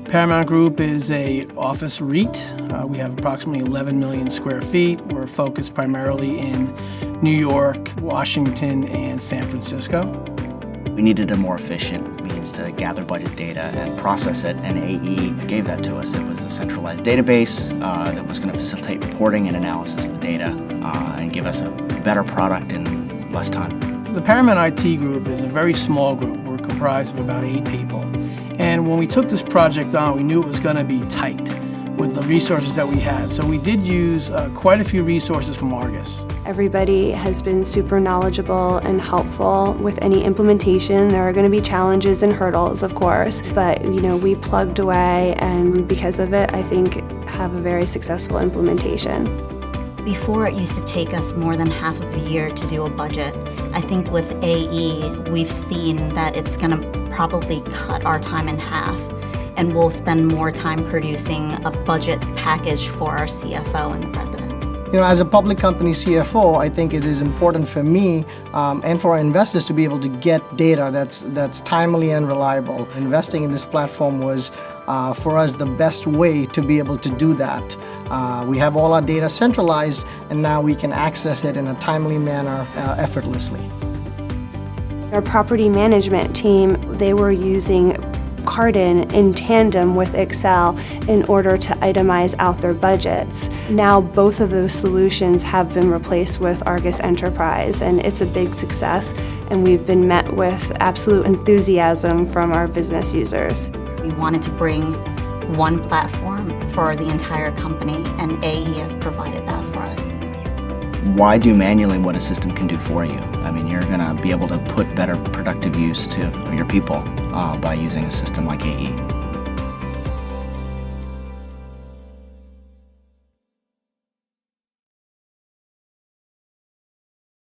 Paramount Group is a office REIT. We have approximately 11 million square feet. We're focused primarily in New York, Washington, and San Francisco. We needed a more efficient means to gather budget data and process it, and AE gave that to us. It was a centralized database that was going to facilitate reporting and analysis of the data and give us a better product in less time. The Paramount IT group is a very small group. We're comprised of about 8 people. And when we took this project on, we knew it was going to be tight with the resources that we had. So we did use quite a few resources from ARGUS. Everybody has been super knowledgeable and helpful with any implementation. There are going to be challenges and hurdles, of course, but we plugged away, and because of it, I think have a very successful implementation. Before, it used to take us more than half of a year to do a budget. I think with AE, we've seen that it's going to probably cut our time in half, and we'll spend more time producing a budget package for our CFO and the president. As a public company CFO, I think it is important for me and for our investors to be able to get data that's timely and reliable. Investing in this platform was, for us, the best way to be able to do that. We have all our data centralized, and now we can access it in a timely manner effortlessly. Our property management team, they were using Cardin in tandem with Excel in order to itemize out their budgets. Now both of those solutions have been replaced with ARGUS Enterprise, and it's a big success, and we've been met with absolute enthusiasm from our business users. We wanted to bring one platform for the entire company, and AE has provided that for us. Why do manually what a system can do for you? I mean, you're going to be able to put better productive use to your people by using a system like AE.